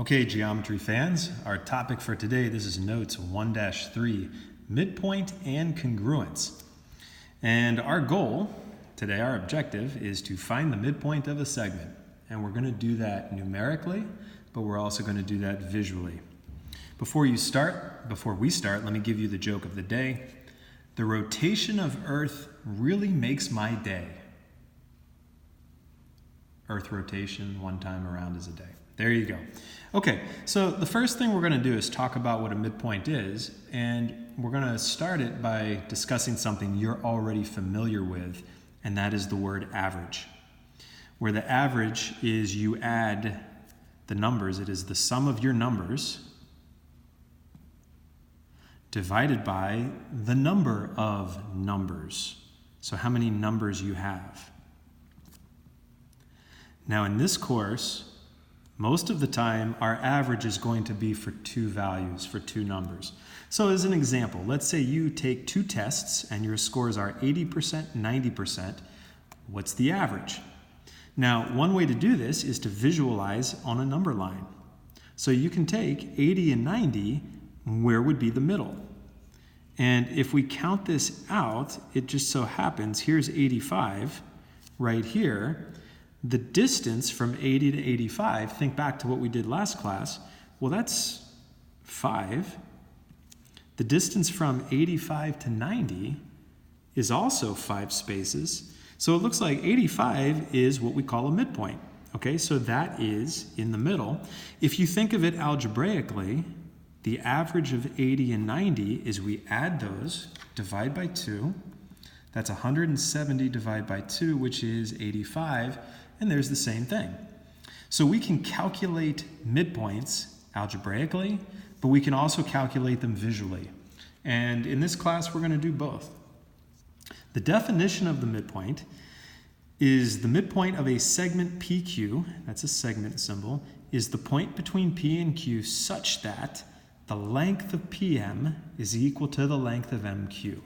Okay, geometry fans, our topic for today, this is notes 1-3, midpoint and congruence. And our goal today, our objective, is to find the midpoint of a segment. And we're going to do that numerically, but we're also going to do that visually. Before we start, let me give you the joke of the day. The rotation of Earth really makes my day. Earth rotation, one time around is a day. There you go. Okay, so the first thing we're going to do is talk about what a midpoint is, and we're going to start it by discussing something you're already familiar with, and that is the word average. Where the average is you add the numbers, it is the sum of your numbers divided by the number of numbers. So how many numbers you have. Now in this course, most of the time, our average is going to be for two values, for two numbers. So as an example, let's say you take two tests and your scores are 80%, 90%. What's the average? Now, one way to do this is to visualize on a number line. So you can take 80 and 90, where would be the middle? And if we count this out, it just so happens, here's 85 right here. The distance from 80 to 85, think back to what we did last class, well, that's 5. The distance from 85 to 90 is also 5 spaces. So it looks like 85 is what we call a midpoint. Okay, so that is in the middle. If you think of it algebraically, the average of 80 and 90 is we add those, divide by 2. That's 170 divided by 2, which is 85. And there's the same thing. So we can calculate midpoints algebraically, but we can also calculate them visually. And in this class, we're going to do both. The definition of the midpoint is the midpoint of a segment PQ, that's a segment symbol, is the point between P and Q such that the length of PM is equal to the length of MQ.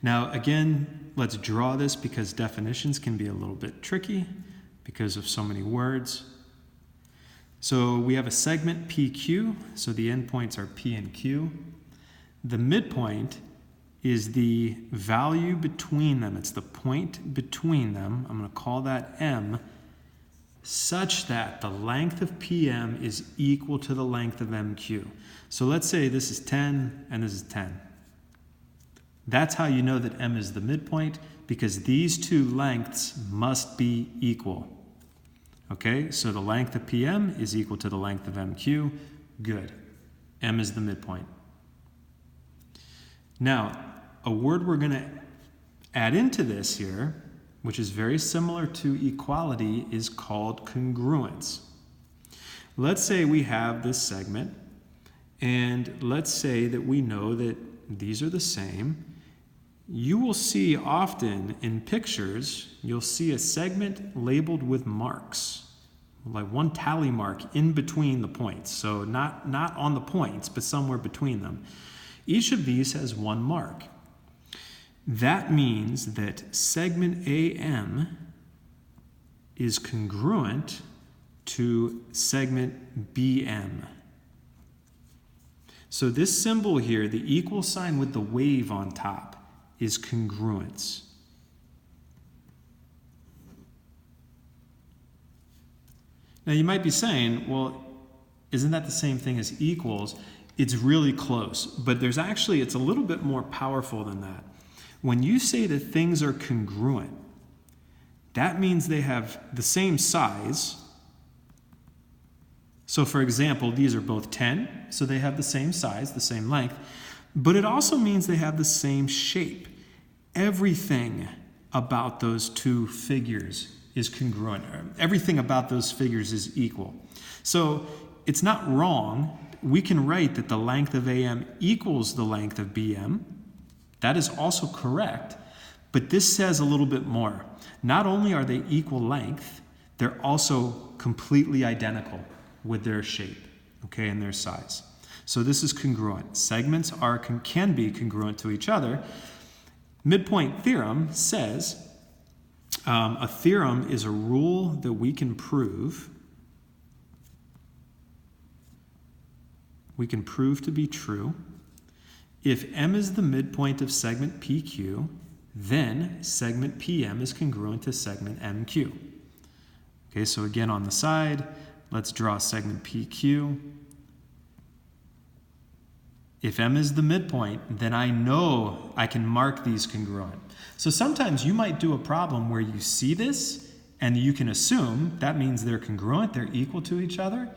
Now, again, let's draw this because definitions can be a little bit tricky because of so many words. So we have a segment PQ, so the endpoints are P and Q. The midpoint is the value between them. It's the point between them. I'm going to call that M, such that the length of PM is equal to the length of MQ. So let's say this is 10 and this is 10. That's how you know that M is the midpoint, because these two lengths must be equal. Okay, so the length of PM is equal to the length of MQ. Good. M is the midpoint. Now, a word we're going to add into this here, which is very similar to equality, is called congruence. Let's say we have this segment, and let's say that we know that these are the same. You will see often in pictures, you'll see a segment labeled with marks, like one tally mark in between the points. So not on the points, but somewhere between them. Each of these has one mark. That means that segment AM is congruent to segment BM. So this symbol here, the equal sign with the wave on top, is congruence. Now you might be saying, well, isn't that the same thing as equals? It's really close, but it's a little bit more powerful than that. When you say that things are congruent, that means they have the same size. So for example, these are both 10, so they have the same size, the same length. But it also means they have the same shape. Everything about those two figures is congruent. Everything about those figures is equal. So it's not wrong. We can write that the length of AM equals the length of BM. That is also correct, but this says a little bit more. Not only are they equal length, they're also completely identical with their shape, okay, and their size. So this is congruent. Segments can be congruent to each other. Midpoint theorem says a theorem is a rule that we can prove we can prove to be true. If M is the midpoint of segment PQ, then segment PM is congruent to segment MQ. Okay, so again on the side, let's draw segment PQ. If M is the midpoint, then I know I can mark these congruent. So sometimes you might do a problem where you see this and you can assume that means they're congruent, they're equal to each other.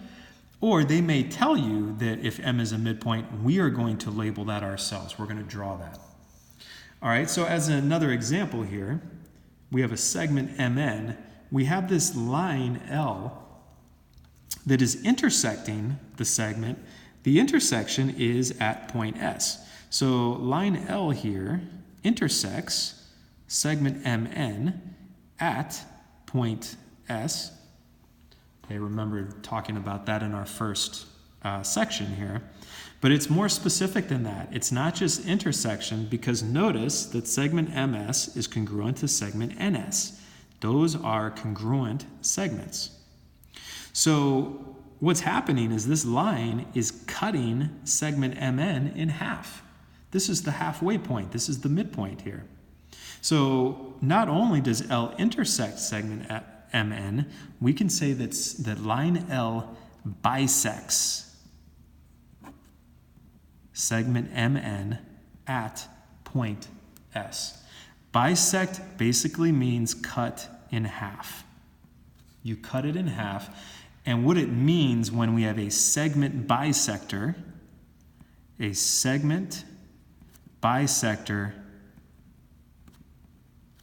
Or they may tell you that if M is a midpoint, we are going to label that ourselves. We're going to draw that. All right, so as another example here, we have a segment MN. We have this line L that is intersecting the segment. The intersection is at point S. So line L here intersects segment MN at point S. Okay, remember talking about that in our first section here. But it's more specific than that. It's not just intersection, because notice that segment MS is congruent to segment NS. Those are congruent segments. So what's happening is this line is cutting segment MN in half. This is the halfway point. This is the midpoint here. So not only does L intersect segment MN, we can say that line L bisects segment MN at point S. Bisect basically means cut in half. You cut it in half, and what it means when we have a segment bisector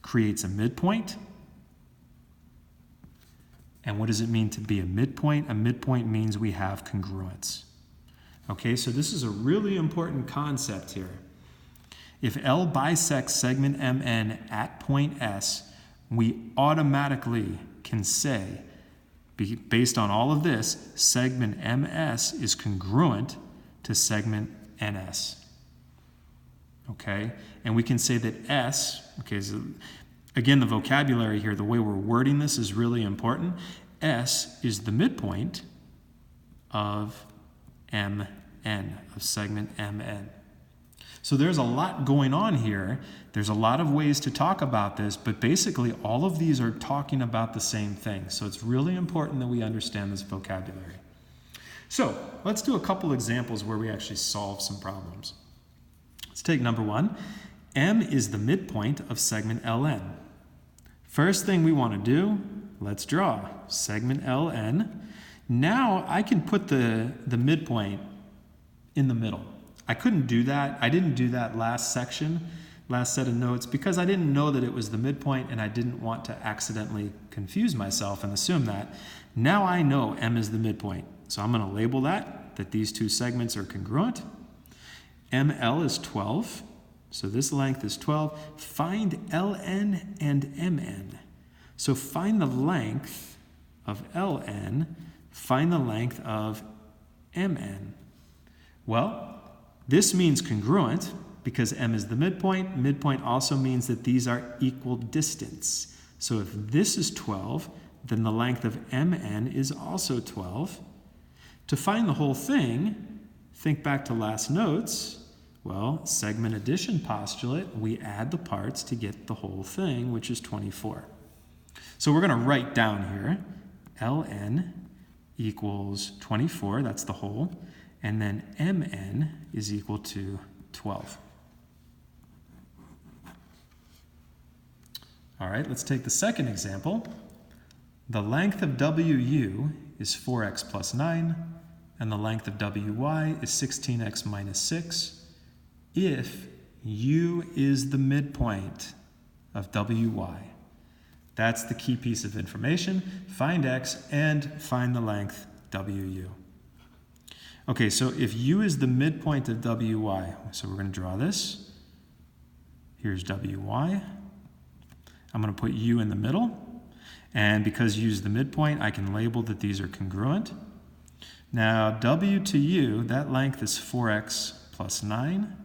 creates a midpoint. And what does it mean to be a midpoint? A midpoint means we have congruence. Okay, so this is a really important concept here. If L bisects segment MN at point S, we automatically can say, based on all of this, segment MS is congruent to segment NS. Okay, and we can say that S, okay, so again, the vocabulary here, the way we're wording this is really important. S is the midpoint of MN, of segment MN. So there's a lot going on here. There's a lot of ways to talk about this, but basically all of these are talking about the same thing. So it's really important that we understand this vocabulary. So let's do a couple examples where we actually solve some problems. Let's take number one. M is the midpoint of segment LN. First thing we want to do, let's draw segment LN. Now I can put the midpoint in the middle. I couldn't do that. I didn't do that last section, last set of notes, because I didn't know that it was the midpoint and I didn't want to accidentally confuse myself and assume that. Now I know M is the midpoint. So I'm going to label that these two segments are congruent. ML is 12. So this length is 12. Find LN and MN. So find the length of LN, find the length of MN. Well, this means congruent because M is the midpoint. Midpoint also means that these are equal distance. So if this is 12, then the length of MN is also 12. To find the whole thing, think back to last notes. Well, segment addition postulate, we add the parts to get the whole thing, which is 24. So we're going to write down here, LN equals 24, that's the whole, and then MN is equal to 12. All right, let's take the second example. The length of WU is 4x plus 9, and the length of WY is 16x minus 6. If U is the midpoint of WY. That's the key piece of information. Find X and find the length WU. Okay, so if U is the midpoint of WY, so we're going to draw this. Here's WY. I'm going to put U in the middle. And because U is the midpoint, I can label that these are congruent. Now, W to U, that length is 4x plus 9.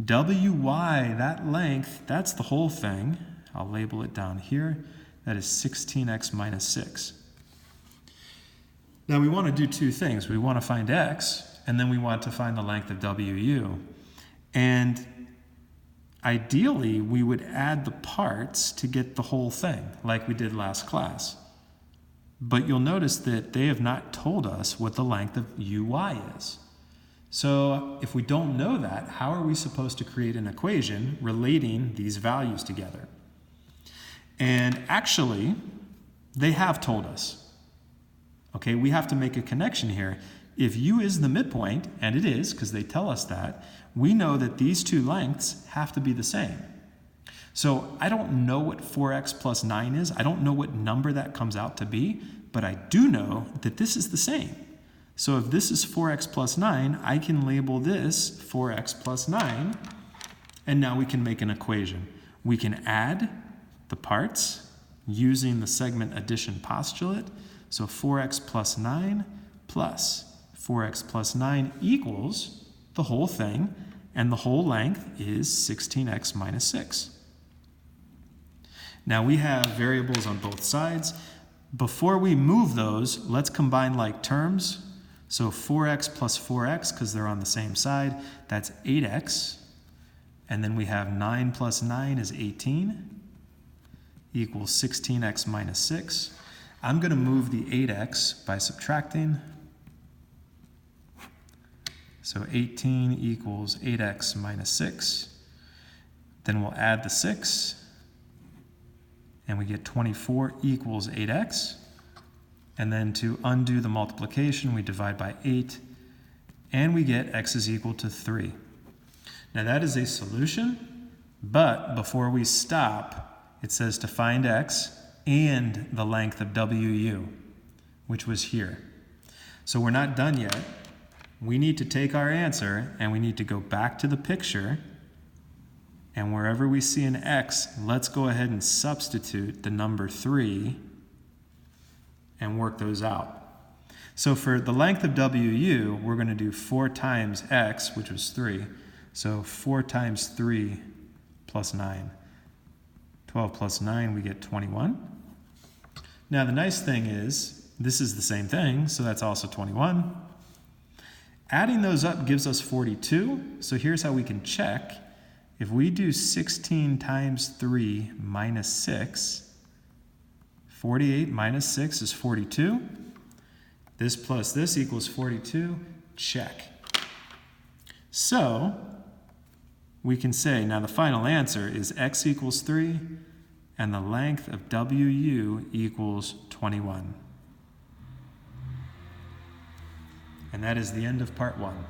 WY, that length, that's the whole thing. I'll label it down here. That is 16x minus 6. Now we want to do two things. We want to find x, and then we want to find the length of WU. And ideally, we would add the parts to get the whole thing, like we did last class. But you'll notice that they have not told us what the length of UY is. So if we don't know that, how are we supposed to create an equation relating these values together? And actually, they have told us. Okay, we have to make a connection here. If U is the midpoint, and it is, because they tell us that, we know that these two lengths have to be the same. So I don't know what 4x plus 9 is. I don't know what number that comes out to be, but I do know that this is the same. So if this is 4x plus 9, I can label this 4x plus 9, and now we can make an equation. We can add the parts using the segment addition postulate. So 4x plus 9 plus 4x plus 9 equals the whole thing, and the whole length is 16x minus 6. Now we have variables on both sides. Before we move those, let's combine like terms. So 4x plus 4x, because they're on the same side, that's 8x. And then we have 9 plus 9 is 18, equals 16x minus 6. I'm going to move the 8x by subtracting. So 18 equals 8x minus 6. Then we'll add the 6. And we get 24 equals 8x. And then to undo the multiplication, we divide by 8. And we get x is equal to 3. Now that is a solution. But before we stop, it says to find x and the length of WU, which was here. So we're not done yet. We need to take our answer and we need to go back to the picture, and wherever we see an x, let's go ahead and substitute the number 3 and work those out. So for the length of WU, we're going to do 4 times x, which was 3. So 4 times 3 plus 9. 12 plus 9, we get 21. Now the nice thing is, this is the same thing, so that's also 21. Adding those up gives us 42, so here's how we can check. If we do 16 times 3 minus 6, 48 minus 6 is 42. This plus this equals 42, check. So we can say, now the final answer is x equals 3, and the length of WU equals 21. And that is the end of part 1.